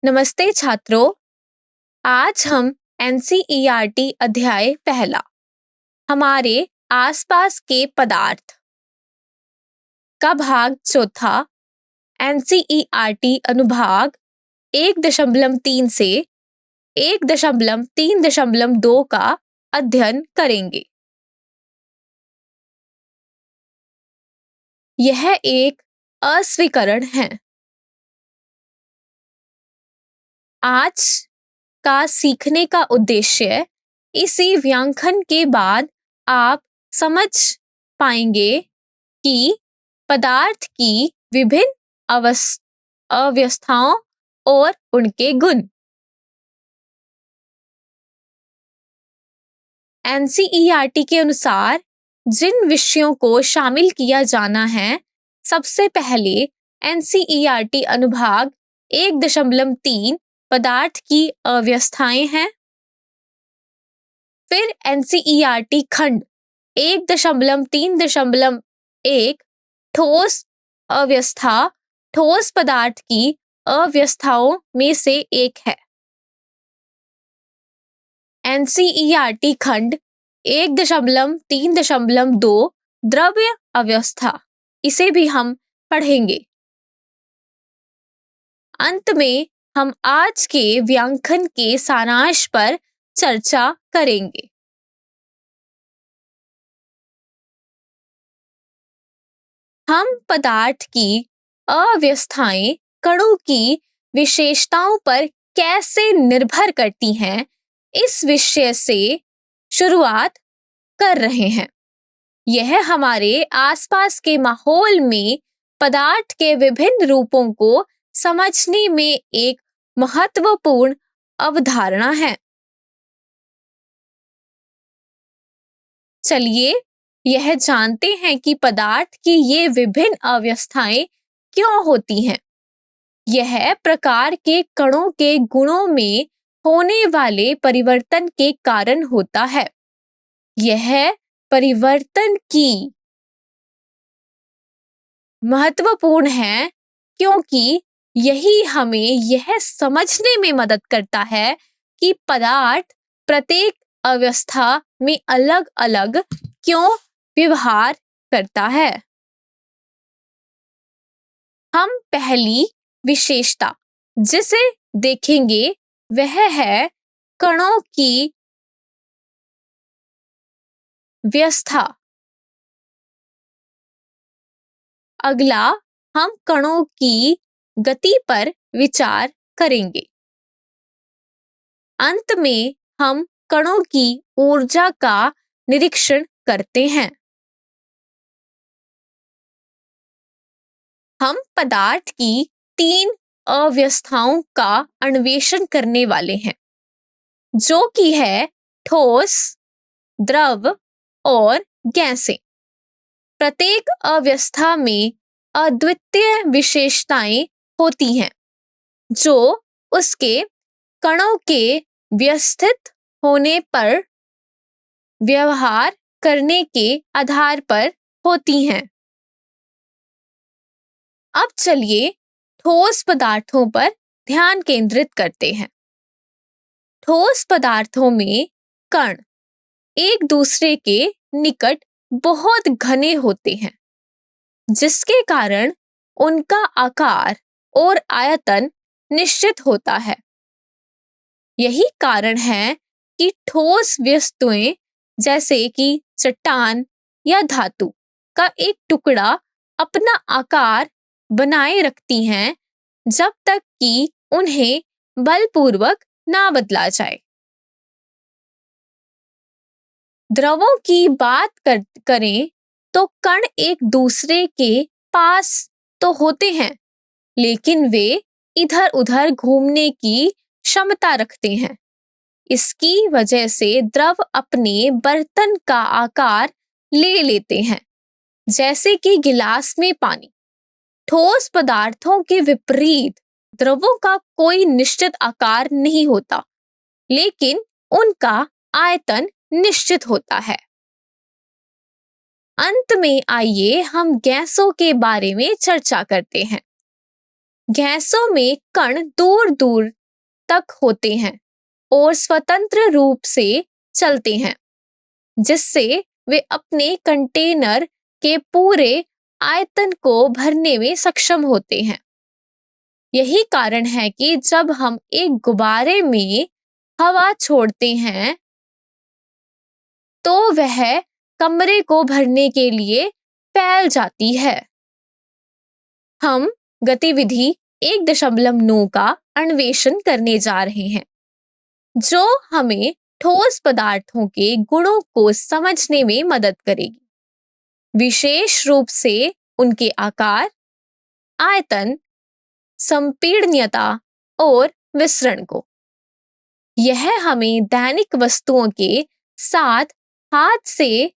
नमस्ते छात्रों। आज हम एनसीईआरटी अध्याय पहला हमारे आसपास के पदार्थ का भाग चौथा एनसीईआरटी अनुभाग 1.3 से 1.3.2 का अध्ययन करेंगे। यह एक अस्वीकरण है। आज का सीखने का उद्देश्य इसी व्याख्यान के बाद आप समझ पाएंगे कि पदार्थ की विभिन्न अवस्थाओं और उनके गुण। एनसीईआरटी के अनुसार जिन विषयों को शामिल किया जाना है, सबसे पहले एनसीईआरटी अनुभाग 1.3 पदार्थ की अवस्थाएं हैं। फिर एनसीईआरटी खंड 1.3.1 ठोस अवस्था ठोस पदार्थ की अवस्थाओं में से एक है। एनसीईआरटी खंड 1.3.2 द्रव्य अवस्था, इसे भी हम पढ़ेंगे। अंत में हम आज के व्याख्यान के सारांश पर चर्चा करेंगे। हम पदार्थ की अवस्थाएं कणों की विशेषताओं पर कैसे निर्भर करती हैं, इस विषय से शुरुआत कर रहे हैं। यह हमारे आसपास के माहौल में पदार्थ के विभिन्न रूपों को समझने में एक महत्वपूर्ण अवधारणा है। चलिए यह जानते हैं कि पदार्थ की ये विभिन्न अवस्थाएं क्यों होती हैं। यह प्रकार के कणों के गुणों में होने वाले परिवर्तन के कारण होता है। यह परिवर्तन की महत्वपूर्ण है क्योंकि यही हमें यह समझने में मदद करता है कि पदार्थ प्रत्येक अवस्था में अलग अलग क्यों व्यवहार करता है। हम पहली विशेषता जिसे देखेंगे वह है कणों की व्यवस्था। अगला हम कणों की गति पर विचार करेंगे। अंत में हम कणों की ऊर्जा का निरीक्षण करते हैं। हम पदार्थ की 3 अवस्थाओं का अन्वेषण करने वाले हैं, जो कि है ठोस, द्रव और गैसें। प्रत्येक अवस्था में अद्वितीय विशेषताएं होती हैं, जो उसके कणों के व्यवस्थित होने पर व्यवहार करने के आधार पर होती हैं। अब चलिए ठोस पदार्थों पर ध्यान केंद्रित करते हैं। ठोस पदार्थों में कण एक दूसरे के निकट बहुत घने होते हैं, जिसके कारण उनका आकार और आयतन निश्चित होता है। यही कारण है कि ठोस वस्तुएं जैसे कि चट्टान या धातु का एक टुकड़ा अपना आकार बनाए रखती हैं जब तक कि उन्हें बलपूर्वक ना बदला जाए। द्रवों की बात करें तो कण एक दूसरे के पास तो होते हैं, लेकिन वे इधर उधर घूमने की क्षमता रखते हैं। इसकी वजह से द्रव अपने बर्तन का आकार ले लेते हैं, जैसे कि गिलास में पानी। ठोस पदार्थों के विपरीत द्रवों का कोई निश्चित आकार नहीं होता, लेकिन उनका आयतन निश्चित होता है। अंत में आइए हम गैसों के बारे में चर्चा करते हैं। गैसों में कण दूर दूर तक होते हैं और स्वतंत्र रूप से चलते हैं, जिससे वे अपने कंटेनर के पूरे आयतन को भरने में सक्षम होते हैं। यही कारण है कि जब हम एक गुब्बारे में हवा छोड़ते हैं तो वह कमरे को भरने के लिए फैल जाती है। हम गतिविधि 1.9 का अन्वेषण करने जा रहे हैं, जो हमें ठोस पदार्थों के गुणों को समझने में मदद करेगी, विशेष रूप से उनके आकार, आयतन, संपीड़नीयता और विसरण को। यह हमें दैनिक वस्तुओं के साथ हाथ से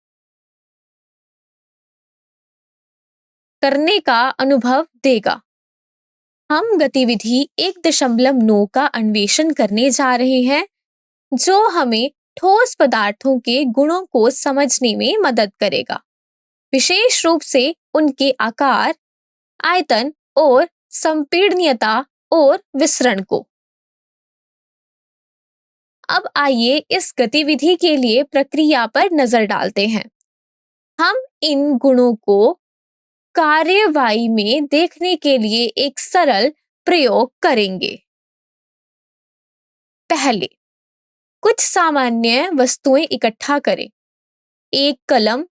करने का अनुभव देगा। हम गतिविधि 1.9 का अन्वेषण करने जा रहे हैं, जो हमें ठोस पदार्थों के गुणों को समझने में मदद करेगा, विशेष रूप से उनके आकार, आयतन और संपीड़नीयता और विसरण को। अब आइए इस गतिविधि के लिए प्रक्रिया पर नजर डालते हैं। हम इन गुणों को कार्यवाही में देखने के लिए एक सरल प्रयोग करेंगे। पहले, कुछ सामान्य वस्तुएं इकट्ठा करें। एक कलम,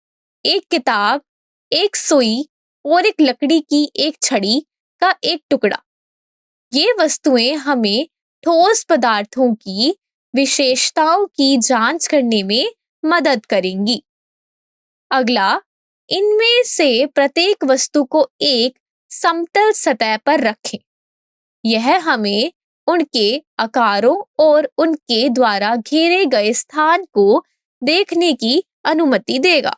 एक किताब, एक सुई और एक लकड़ी की एक छड़ी का एक टुकड़ा। ये वस्तुएं हमें ठोस पदार्थों की विशेषताओं की जांच करने में मदद करेंगी। अगला, इनमें से प्रत्येक वस्तु को एक समतल सतह पर रखें। यह हमें उनके आकारों और उनके द्वारा घेरे गए स्थान को देखने की अनुमति देगा।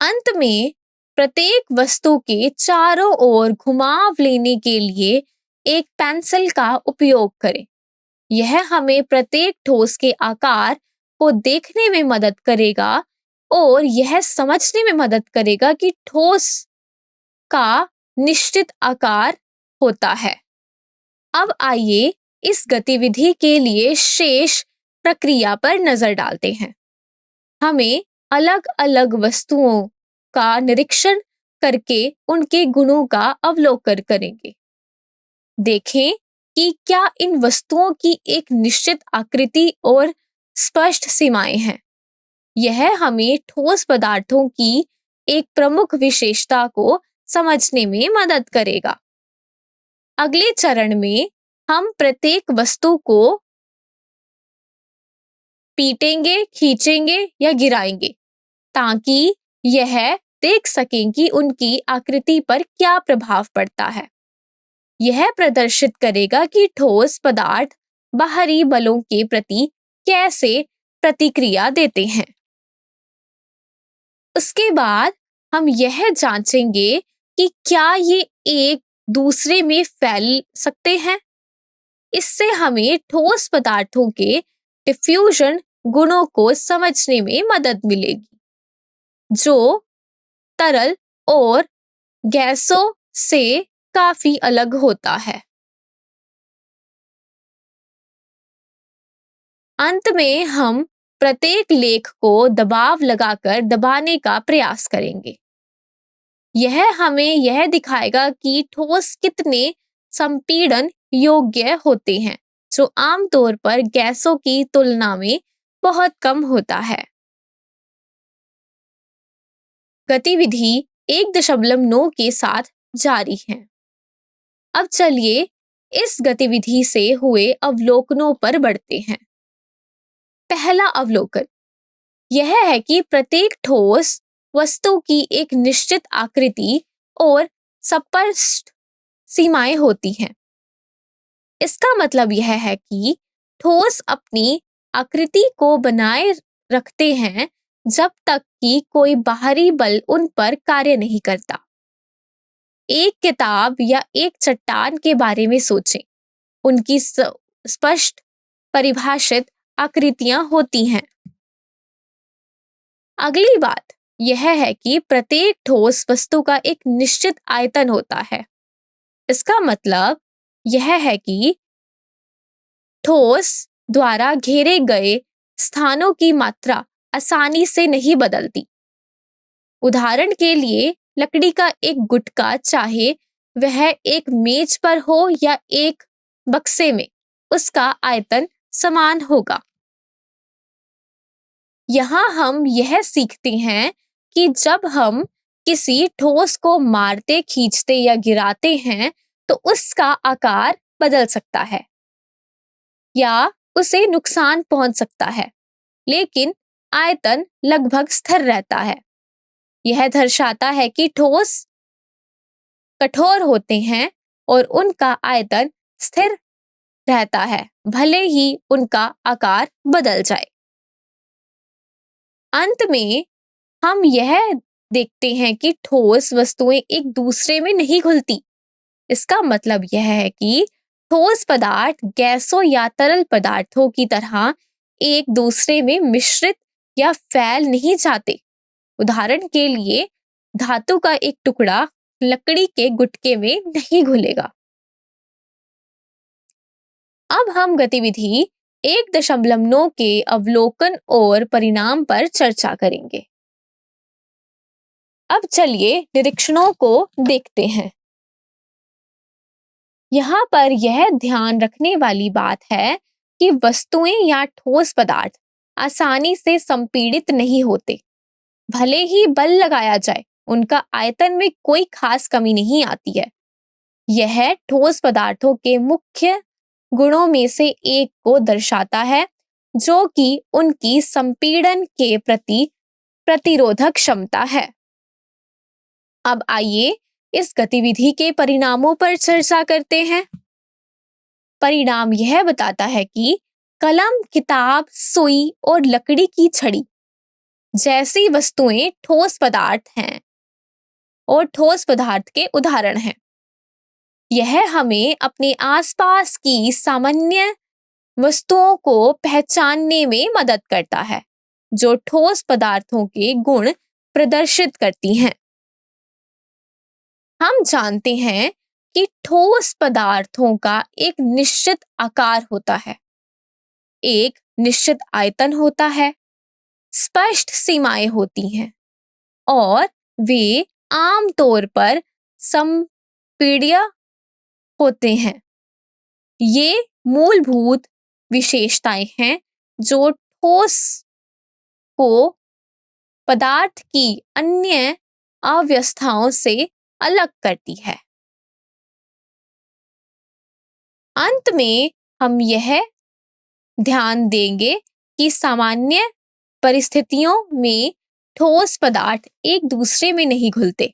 अंत में, प्रत्येक वस्तु के चारों ओर घुमाव लेने के लिए एक पेंसिल का उपयोग करें। यह हमें प्रत्येक ठोस के आकार को देखने में मदद करेगा और यह समझने में मदद करेगा कि ठोस का निश्चित आकार होता है। अब आइए इस गतिविधि के लिए शेष प्रक्रिया पर नजर डालते हैं। हमें अलग अलग वस्तुओं का निरीक्षण करके उनके गुणों का अवलोकन करेंगे। देखें कि क्या इन वस्तुओं की एक निश्चित आकृति और स्पष्ट सीमाएं हैं। यह हमें ठोस पदार्थों की एक प्रमुख विशेषता को समझने में मदद करेगा। अगले चरण में हम प्रत्येक वस्तु को पीटेंगे, खींचेंगे या गिराएंगे, ताकि यह देख सकें कि उनकी आकृति पर क्या प्रभाव पड़ता है। यह प्रदर्शित करेगा कि ठोस पदार्थ बाहरी बलों के प्रति कैसे प्रतिक्रिया देते हैं। उसके बाद हम यह जांचेंगे कि क्या ये एक दूसरे में फैल सकते हैं। इससे हमें ठोस पदार्थों के डिफ्यूजन गुणों को समझने में मदद मिलेगी, जो तरल और गैसों से काफी अलग होता है। अंत में हम प्रत्येक लेख को दबाव लगाकर दबाने का प्रयास करेंगे। यह हमें यह दिखाएगा कि ठोस कितने संपीड़न योग्य होते हैं, जो आमतौर पर गैसों की तुलना में बहुत कम होता है। गतिविधि 1.9 के साथ जारी है। अब चलिए इस गतिविधि से हुए अवलोकनों पर बढ़ते हैं। पहला अवलोकन यह है कि प्रत्येक ठोस वस्तु की एक निश्चित आकृति और स्पष्ट सीमाएं होती हैं। इसका मतलब यह है कि ठोस अपनी आकृति को बनाए रखते हैं जब तक कि कोई बाहरी बल उन पर कार्य नहीं करता। एक किताब या एक चट्टान के बारे में सोचें। उनकी स्पष्ट परिभाषित आकृतियां होती हैं। अगली बात यह है कि प्रत्येक ठोस वस्तु का एक निश्चित आयतन होता है। इसका मतलब यह है कि ठोस द्वारा घेरे गए स्थानों की मात्रा आसानी से नहीं बदलती। उदाहरण के लिए लकड़ी का एक गुटका, चाहे वह एक मेज पर हो या एक बक्से में, उसका आयतन समान होगा। यहाँ हम यह सीखते हैं कि जब हम किसी ठोस को मारते, खींचते या गिराते हैं तो उसका आकार बदल सकता है या उसे नुकसान पहुंच सकता है, लेकिन आयतन लगभग स्थिर रहता है। यह दर्शाता है कि ठोस कठोर होते हैं और उनका आयतन स्थिर रहता है, भले ही उनका आकार बदल जाए। अंत में हम यह देखते हैं कि ठोस वस्तुएं एक दूसरे में नहीं घुलती। इसका मतलब यह है कि ठोस पदार्थ गैसों या तरल पदार्थों की तरह एक दूसरे में मिश्रित या फैल नहीं जाते। उदाहरण के लिए धातु का एक टुकड़ा लकड़ी के गुटके में नहीं घुलेगा। अब हम गतिविधि 1.9 के अवलोकन और परिणाम पर चर्चा करेंगे। अब चलिए निरीक्षणों को देखते हैं। यहाँ पर यह ध्यान रखने वाली बात है कि वस्तुएं या ठोस पदार्थ आसानी से संपीड़ित नहीं होते। भले ही बल लगाया जाए, उनका आयतन में कोई खास कमी नहीं आती है। यह ठोस पदार्थों के मुख्य गुणों में से एक को दर्शाता है, जो कि उनकी संपीड़न के प्रति प्रतिरोधक क्षमता है। अब आइए इस गतिविधि के परिणामों पर चर्चा करते हैं। परिणाम यह बताता है कि कलम, किताब, सुई और लकड़ी की छड़ी जैसी वस्तुएं ठोस पदार्थ हैं और ठोस पदार्थ के उदाहरण हैं। यह हमें अपने आसपास की सामान्य वस्तुओं को पहचानने में मदद करता है, जो ठोस पदार्थों के गुण प्रदर्शित करती हैं। हम जानते हैं कि ठोस पदार्थों का एक निश्चित आकार होता है, एक निश्चित आयतन होता है, स्पष्ट सीमाएं होती हैं और वे आमतौर पर संपीड्य होते हैं। ये मूलभूत विशेषताएं हैं जो ठोस को पदार्थ की अन्य अवस्थाओं से अलग करती है। अंत में हम यह ध्यान देंगे कि सामान्य परिस्थितियों में ठोस पदार्थ एक दूसरे में नहीं घुलते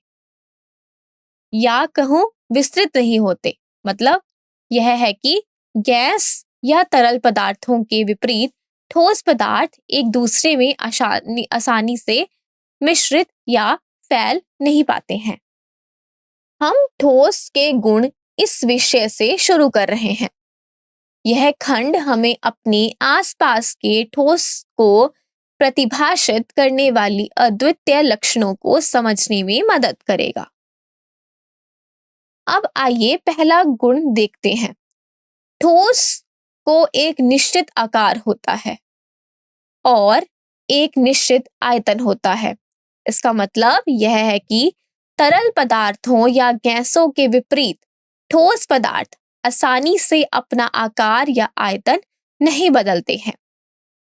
या कहूं विस्तृत नहीं होते। मतलब यह है कि गैस या तरल पदार्थों के विपरीत ठोस पदार्थ एक दूसरे में आसानी से मिश्रित या फैल नहीं पाते हैं। हम ठोस के गुण इस विषय से शुरू कर रहे हैं। यह खंड हमें अपने आसपास के ठोस को प्रतिभाषित करने वाली अद्वितीय लक्षणों को समझने में मदद करेगा। अब आइए पहला गुण देखते हैं। ठोस को एक निश्चित आकार होता है और एक निश्चित आयतन होता है। इसका मतलब यह है कि तरल पदार्थों या गैसों के विपरीत ठोस पदार्थ आसानी से अपना आकार या आयतन नहीं बदलते हैं।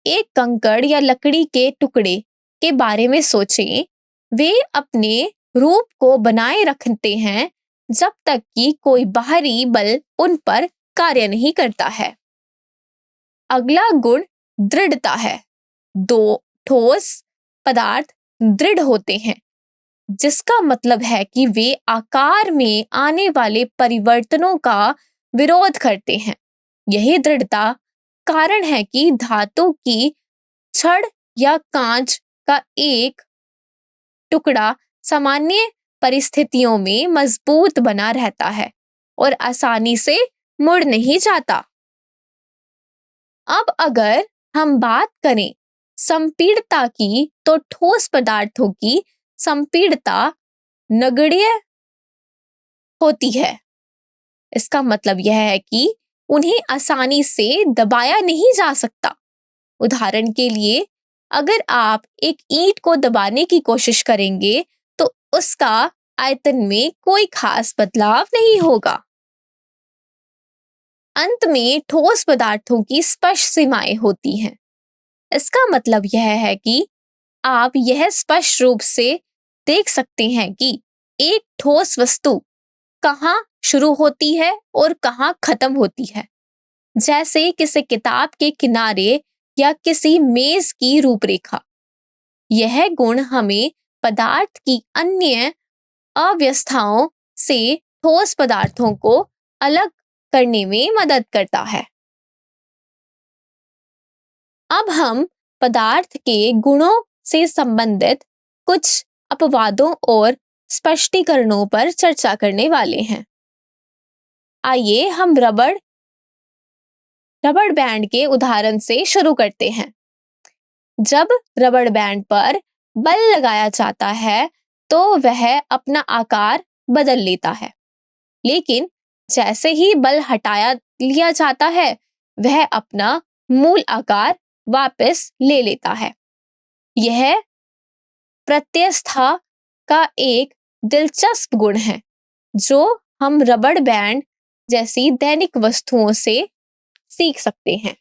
एक कंकड़ या लकड़ी के टुकड़े के बारे में सोचें। वे अपने रूप को बनाए रखते हैं जब तक कि कोई बाहरी बल उन पर कार्य नहीं करता है। अगला गुण दृढ़ता है। दो ठोस पदार्थ दृढ़ होते हैं, जिसका मतलब है कि वे आकार में आने वाले परिवर्तनों का विरोध करते हैं। यही दृढ़ता कारण है कि धातु की छड़ या कांच का एक टुकड़ा सामान्य परिस्थितियों में मजबूत बना रहता है और आसानी से मुड़ नहीं जाता। अब अगर हम बात करें संपीड़ता की, तो ठोस पदार्थों की संपीड़ता नगण्य होती है। इसका मतलब यह है कि उन्हें आसानी से दबाया नहीं जा सकता। उदाहरण के लिए, अगर आप एक ईंट को दबाने की कोशिश करेंगे तो उसका आयतन में कोई खास बदलाव नहीं होगा। अंत में ठोस पदार्थों की स्पष्ट सीमाएं होती हैं। इसका मतलब यह है कि आप यह स्पष्ट रूप से देख सकते हैं कि एक ठोस वस्तु कहाँ शुरू होती है और कहाँ खत्म होती है, जैसे किसी किताब के किनारे या किसी मेज की रूपरेखा। यह गुण हमें पदार्थ की अन्य अव्यवस्थाओं से ठोस पदार्थों को अलग करने में मदद करता है। अब हम पदार्थ के गुणों से संबंधित कुछ अपवादों और स्पष्टीकरणों पर चर्चा करने वाले हैं। आइए हम रबड़ बैंड के उदाहरण से शुरू करते हैं। जब रबड़ बैंड पर बल लगाया जाता है तो वह अपना आकार बदल लेता है, लेकिन जैसे ही बल हटाया लिया जाता है वह अपना मूल आकार वापस ले लेता है। यह प्रत्यस्थता का एक दिलचस्प गुण है जो हम रबड़ बैंड जैसी दैनिक वस्तुओं से सीख सकते हैं।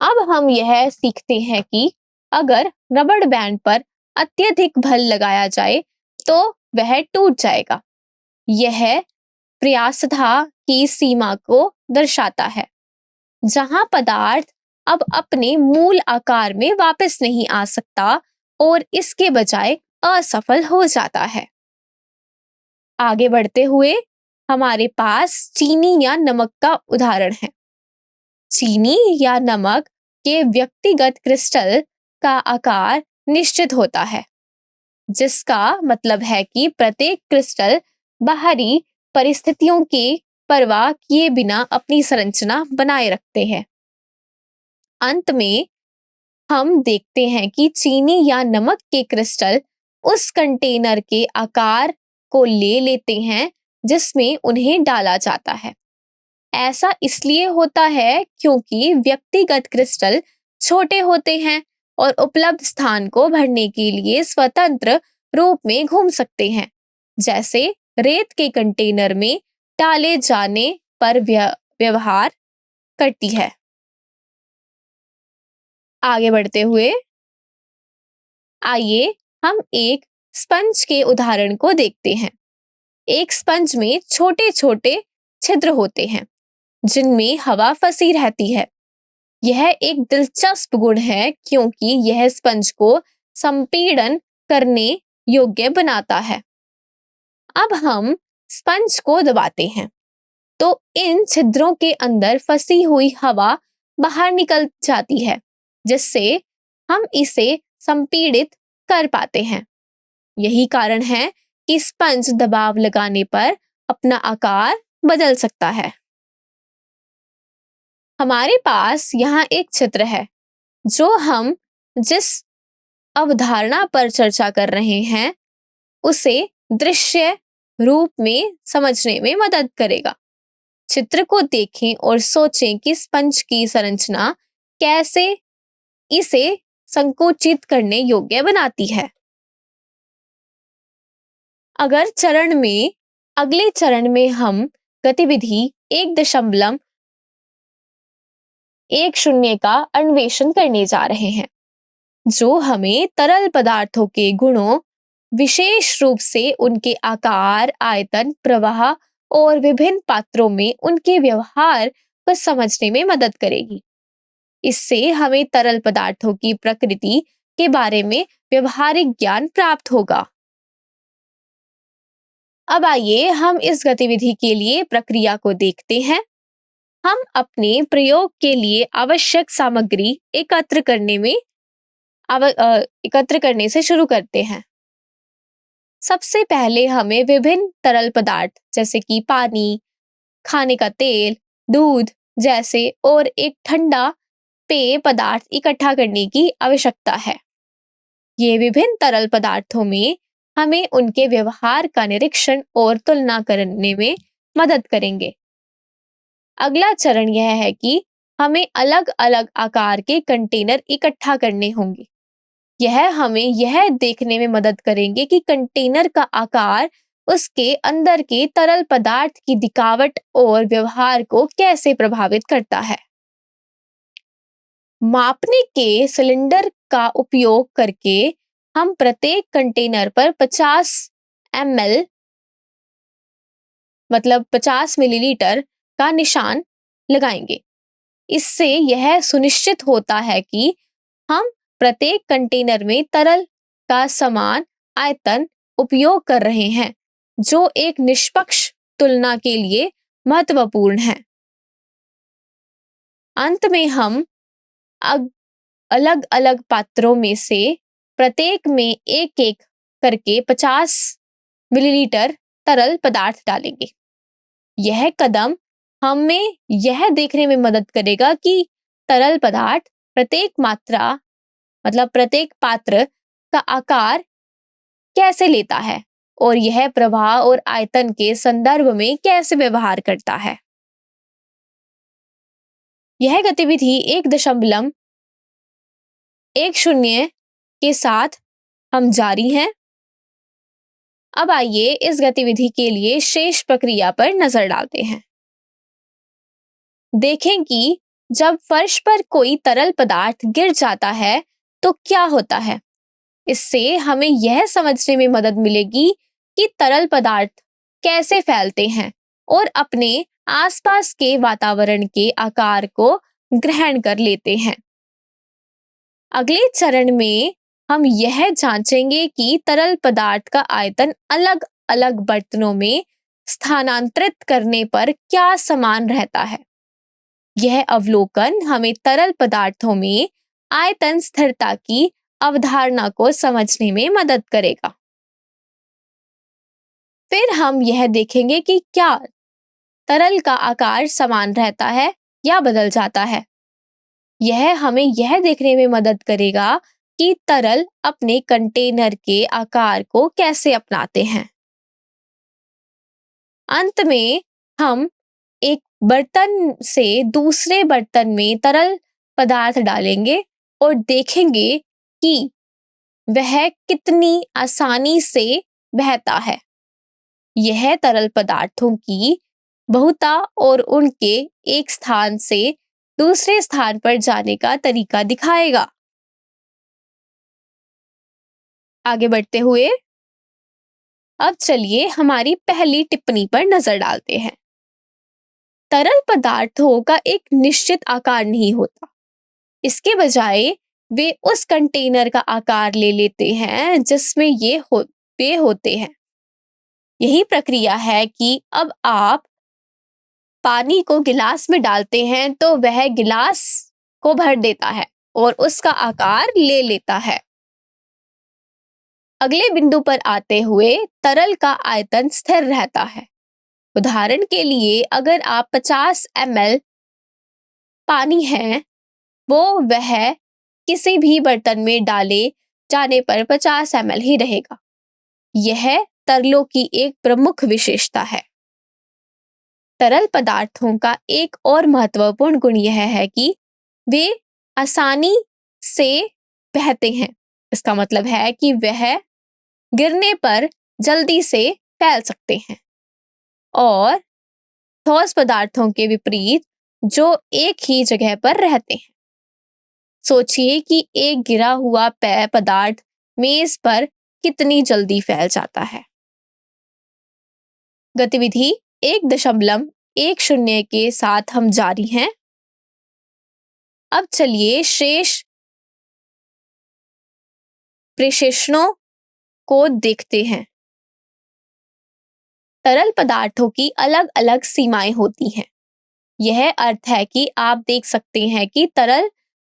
अब हम यह सीखते हैं कि अगर रबड़ बैंड पर अत्यधिक बल लगाया जाए तो वह टूट जाएगा। यह प्रयासता की सीमा को दर्शाता है, जहां पदार्थ अब अपने मूल आकार में वापस नहीं आ सकता और इसके बजाय असफल हो जाता है। आगे बढ़ते हुए हमारे पास चीनी या नमक का उदाहरण है। चीनी या नमक के व्यक्तिगत क्रिस्टल का आकार निश्चित होता है, जिसका मतलब है कि प्रत्येक क्रिस्टल बाहरी परिस्थितियों की परवाह किए बिना अपनी संरचना बनाए रखते हैं। अंत में हम देखते हैं कि चीनी या नमक के क्रिस्टल उस कंटेनर के आकार को ले लेते हैं जिसमें उन्हें डाला जाता है। ऐसा इसलिए होता है क्योंकि व्यक्तिगत क्रिस्टल छोटे होते हैं और उपलब्ध स्थान को भरने के लिए स्वतंत्र रूप में घूम सकते हैं, जैसे रेत के कंटेनर में डाले जाने पर व्यवहार करती है। आगे बढ़ते हुए आइए हम एक स्पंज के उदाहरण को देखते हैं। एक स्पंज में छोटे छोटे छिद्र होते हैं जिनमें हवा फंसी रहती है। यह एक दिलचस्प गुण है क्योंकि यह स्पंज को संपीड़न करने योग्य बनाता है। अब हम स्पंज को दबाते हैं तो इन छिद्रों के अंदर फंसी हुई हवा बाहर निकल जाती है, जिससे हम इसे संपीड़ित कर पाते हैं। यही कारण है कि स्पंज दबाव लगाने पर अपना आकार बदल सकता है। हमारे पास यहाँ एक चित्र है जो हम जिस अवधारणा पर चर्चा कर रहे हैं उसे दृश्य रूप में समझने में मदद करेगा। चित्र को देखें और सोचें कि स्पंज की संरचना कैसे इसे संकुचित करने योग्य बनाती है। अगले चरण में हम गतिविधि 1.10 का अन्वेषण करने जा रहे हैं, जो हमें तरल पदार्थों के गुणों, विशेष रूप से उनके आकार, आयतन, प्रवाह और विभिन्न पात्रों में उनके व्यवहार को समझने में मदद करेगी। इससे हमें तरल पदार्थों की प्रकृति के बारे में व्यवहारिक ज्ञान प्राप्त होगा। अब आइए हम इस गतिविधि के लिए प्रक्रिया को देखते हैं। हम अपने प्रयोग के लिए आवश्यक सामग्री एकत्र करने से शुरू करते हैं। सबसे पहले हमें विभिन्न तरल पदार्थ जैसे कि पानी, खाने का तेल, दूध जैसे और एक ठंडा पेय पदार्थ इकट्ठा करने की आवश्यकता है। ये विभिन्न तरल पदार्थों में हमें उनके व्यवहार का निरीक्षण और तुलना करने में मदद करेंगे। अगला चरण यह है कि हमें अलग अलग आकार के कंटेनर इकट्ठा करने होंगे। यह हमें यह देखने में मदद करेंगे कि कंटेनर का आकार उसके अंदर के तरल पदार्थ की दिखावट और व्यवहार को कैसे प्रभावित करता है। मापने के सिलेंडर का उपयोग करके हम प्रत्येक कंटेनर पर 50 ml मतलब 50 मिलीलीटर का निशान लगाएंगे। इससे यह सुनिश्चित होता है कि हम प्रत्येक कंटेनर में तरल का समान आयतन उपयोग कर रहे हैं, जो एक निष्पक्ष तुलना के लिए महत्वपूर्ण है। अंत में हम अलग अलग पात्रों में से प्रत्येक में एक एक करके 50 मिलीलीटर तरल पदार्थ डालेंगे। यह कदम हमें यह देखने में मदद करेगा कि तरल पदार्थ प्रत्येक पात्र का आकार कैसे लेता है और यह प्रवाह और आयतन के संदर्भ में कैसे व्यवहार करता है। यह गतिविधि 1.10 के साथ हम जारी हैं। अब आइए इस गतिविधि के लिए शेष प्रक्रिया पर नजर डालते हैं। देखें कि जब फर्श पर कोई तरल पदार्थ गिर जाता है तो क्या होता है। इससे हमें यह समझने में मदद मिलेगी कि तरल पदार्थ कैसे फैलते हैं और अपने आसपास के वातावरण के आकार को ग्रहण कर लेते हैं। अगले चरण में हम यह जांचेंगे कि तरल पदार्थ का आयतन अलग अलग बर्तनों में स्थानांतरित करने पर क्या समान रहता है। यह अवलोकन हमें तरल पदार्थों में आयतन स्थिरता की अवधारणा को समझने में मदद करेगा। फिर हम यह देखेंगे कि क्या तरल का आकार समान रहता है या बदल जाता है। यह हमें यह देखने में मदद करेगा कि तरल अपने कंटेनर के आकार को कैसे अपनाते हैं। अंत में हम एक बर्तन से दूसरे बर्तन में तरल पदार्थ डालेंगे और देखेंगे कि वह कितनी आसानी से बहता है। यह तरल पदार्थों की बहुता और उनके एक स्थान से दूसरे स्थान पर जाने का तरीका दिखाएगा। आगे बढ़ते हुए अब चलिए हमारी पहली टिप्पणी पर नजर डालते हैं। तरल पदार्थों का एक निश्चित आकार नहीं होता। इसके बजाय वे उस कंटेनर का आकार ले लेते हैं जिसमें वे होते हैं। यही प्रक्रिया है कि अब आप पानी को गिलास में डालते हैं तो वह गिलास को भर देता है और उसका आकार ले लेता है। अगले बिंदु पर आते हुए तरल का आयतन स्थिर रहता है। उदाहरण के लिए अगर आप 50 ml पानी है वह किसी भी बर्तन में डाले जाने पर 50 ml ही रहेगा। यह तरलों की एक प्रमुख विशेषता है। तरल पदार्थों का एक और महत्वपूर्ण गुण यह है कि वे आसानी से बहते हैं। इसका मतलब है कि वह गिरने पर जल्दी से फैल सकते हैं और ठोस पदार्थों के विपरीत जो एक ही जगह पर रहते हैं। सोचिए कि एक गिरा हुआ पेय पदार्थ मेज पर कितनी जल्दी फैल जाता है। गतिविधि 1.10 के साथ हम जारी हैं। अब चलिए शेष विशेषणों को देखते हैं। तरल पदार्थों की अलग अलग सीमाएं होती हैं। यह अर्थ है कि आप देख सकते हैं कि तरल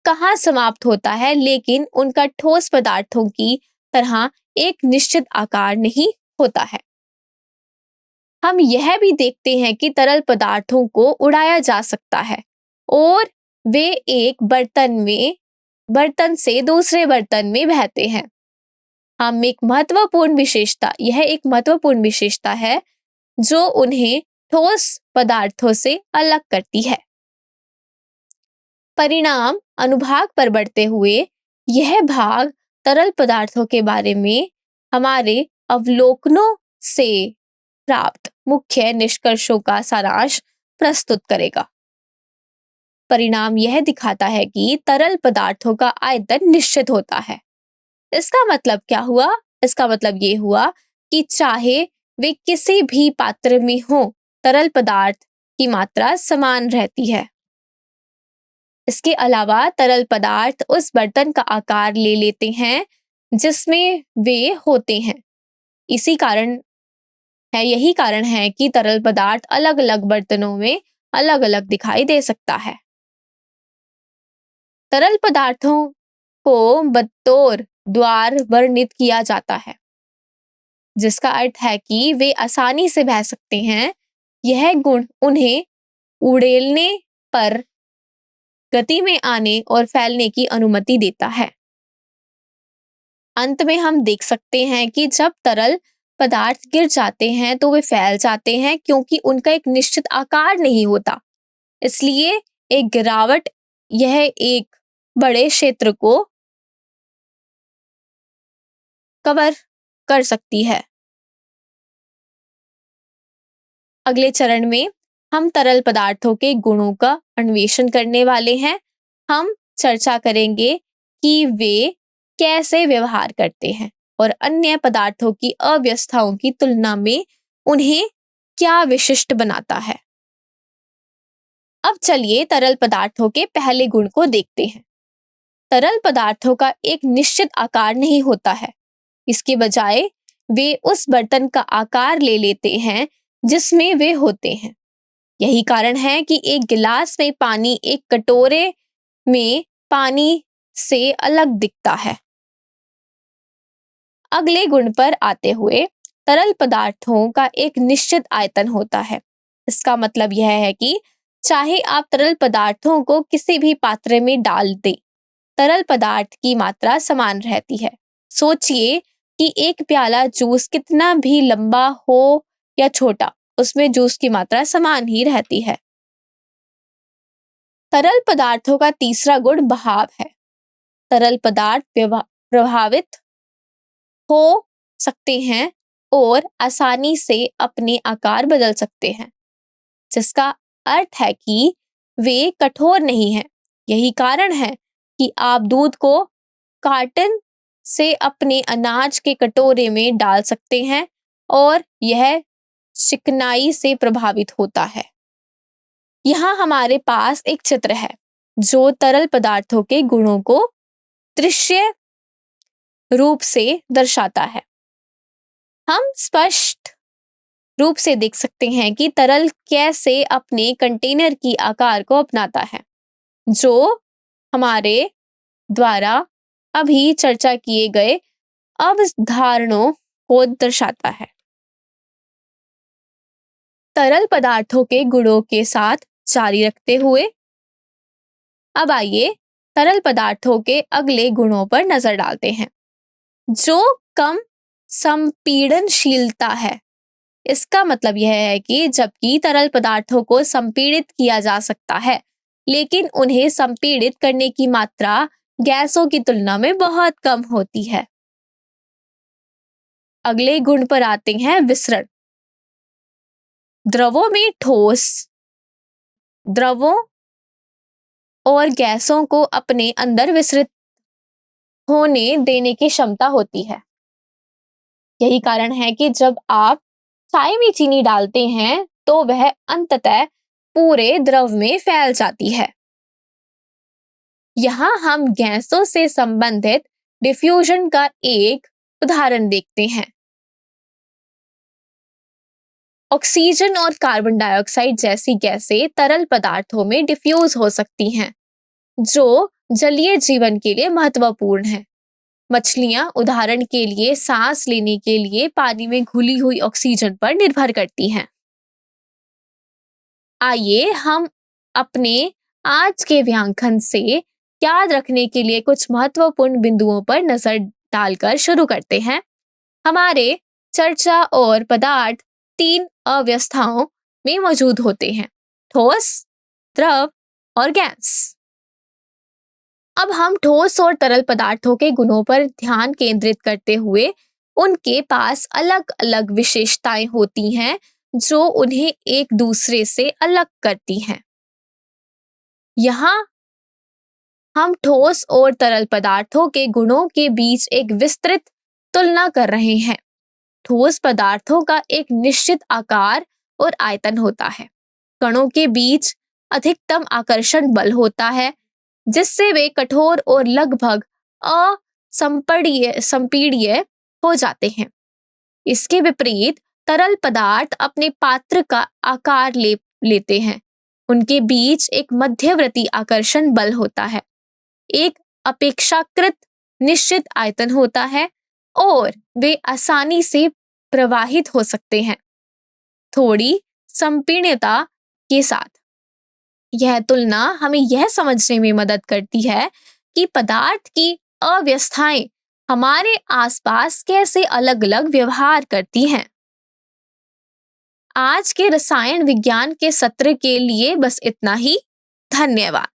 कहाँ समाप्त होता है, लेकिन उनका ठोस पदार्थों की तरह एक निश्चित आकार नहीं होता है। हम यह भी देखते हैं कि तरल पदार्थों को उड़ाया जा सकता है और वे एक बर्तन से दूसरे बर्तन में बहते हैं। हम एक महत्वपूर्ण विशेषता यह एक महत्वपूर्ण विशेषता है जो उन्हें ठोस पदार्थों से अलग करती है। परिणाम अनुभाग पर बढ़ते हुए यह भाग तरल पदार्थों के बारे में हमारे अवलोकनों से प्राप्त मुख्य निष्कर्षों का सारांश प्रस्तुत करेगा। परिणाम यह दिखाता है कि तरल पदार्थों का आयतन निश्चित होता है। इसका मतलब क्या हुआ? इसका मतलब ये हुआ कि चाहे वे किसी भी पात्र में हो, तरल पदार्थ की मात्रा समान रहती है। इसके अलावा तरल पदार्थ उस बर्तन का आकार ले लेते हैं जिसमें वे होते हैं। यही कारण है कि तरल पदार्थ अलग अलग बर्तनों में अलग अलग दिखाई दे सकता है। तरल पदार्थों को बतौर द्वार वर्णित किया जाता है, जिसका अर्थ है कि वे आसानी से बह सकते हैं। यह गुण उन्हें उड़ेलने पर गति में आने और फैलने की अनुमति देता है। अंत में हम देख सकते हैं कि जब तरल पदार्थ गिर जाते हैं तो वे फैल जाते हैं, क्योंकि उनका एक निश्चित आकार नहीं होता। इसलिए एक गिरावट यह एक बड़े क्षेत्र को कवर कर सकती है। अगले चरण में हम तरल पदार्थों के गुणों का अन्वेषण करने वाले हैं। हम चर्चा करेंगे कि वे कैसे व्यवहार करते हैं और अन्य पदार्थों की अव्यवस्थाओं की तुलना में उन्हें क्या विशिष्ट बनाता है। अब चलिए तरल पदार्थों के पहले गुण को देखते हैं। तरल पदार्थों का एक निश्चित आकार नहीं होता है। इसके बजाय वे उस बर्तन का आकार ले लेते हैं जिसमें वे होते हैं। यही कारण है कि एक गिलास में पानी एक कटोरे में पानी से अलग दिखता है। अगले गुण पर आते हुए, तरल पदार्थों का एक निश्चित आयतन होता है। इसका मतलब यह है कि चाहे आप तरल पदार्थों को किसी भी पात्र में डाल दें, तरल पदार्थ की मात्रा समान रहती है। सोचिए कि एक प्याला जूस कितना भी लंबा हो या छोटा, उसमें जूस की मात्रा समान ही रहती है। तरल पदार्थों का तीसरा गुण बहाव है। तरल पदार्थ प्रभावित हो सकते हैं और आसानी से अपने आकार बदल सकते हैं, जिसका अर्थ है कि वे कठोर नहीं हैं। यही कारण है कि आप दूध को कार्टन से अपने अनाज के कटोरे में डाल सकते हैं और यह चिकनाई से प्रभावित होता है। यहाँ हमारे पास एक चित्र है जो तरल पदार्थों के गुणों को दृश्य रूप से दर्शाता है। हम स्पष्ट रूप से देख सकते हैं कि तरल कैसे अपने कंटेनर की आकार को अपनाता है, जो हमारे द्वारा अभी चर्चा किए गए अवधारणाओं को दर्शाता है। तरल पदार्थों के गुणों के साथ जारी रखते हुए अब आइए तरल पदार्थों के अगले गुणों पर नजर डालते हैं, जो कम संपीड़नशीलता है। इसका मतलब यह है कि जबकि तरल पदार्थों को संपीड़ित किया जा सकता है, लेकिन उन्हें संपीड़ित करने की मात्रा गैसों की तुलना में बहुत कम होती है। अगले गुण पर आते हैं विसरण। द्रवों में ठोस द्रवों और गैसों को अपने अंदर विसरित होने देने की क्षमता होती है। यही कारण है कि जब आप चाय में चीनी डालते हैं तो वह अंततः पूरे द्रव में फैल जाती है। यहाँ हम गैसों से संबंधित डिफ्यूजन का एक उदाहरण देखते हैं। ऑक्सीजन और कार्बन डाइऑक्साइड जैसी गैसें तरल पदार्थों में डिफ्यूज हो सकती हैं, जो जलीय जीवन के लिए महत्वपूर्ण है। मछलियां उदाहरण के लिए सांस लेने के लिए पानी में घुली हुई ऑक्सीजन पर निर्भर करती हैं। आइए हम अपने आज के व्याख्यान से याद रखने के लिए कुछ महत्वपूर्ण बिंदुओं पर नजर डालकर शुरू करते हैं। हमारे चर्चा और पदार्थ तीन अवस्थाओं में मौजूद होते हैं, ठोस, द्रव और गैस। अब हम ठोस और तरल पदार्थों के गुणों पर ध्यान केंद्रित करते हुए उनके पास अलग अलग विशेषताएं होती हैं जो उन्हें एक दूसरे से अलग करती हैं। यहाँ हम ठोस और तरल पदार्थों के गुणों के बीच एक विस्तृत तुलना कर रहे हैं। ठोस पदार्थों का एक निश्चित आकार और आयतन होता है। कणों के बीच अधिकतम आकर्षण बल होता है, जिससे वे कठोर और लगभग असंपीड्य हो जाते हैं। इसके विपरीत तरल पदार्थ अपने पात्र का आकार लेते हैं। उनके बीच एक मध्यवर्ती आकर्षण बल होता है, एक अपेक्षाकृत निश्चित आयतन होता है और वे आसानी से प्रवाहित हो सकते हैं, थोड़ी संपीड़ितता के साथ। यह तुलना हमें यह समझने में मदद करती है कि पदार्थ की अवस्थाएं हमारे आसपास कैसे अलग अलग व्यवहार करती हैं। आज के रसायन विज्ञान के सत्र के लिए बस इतना ही। धन्यवाद।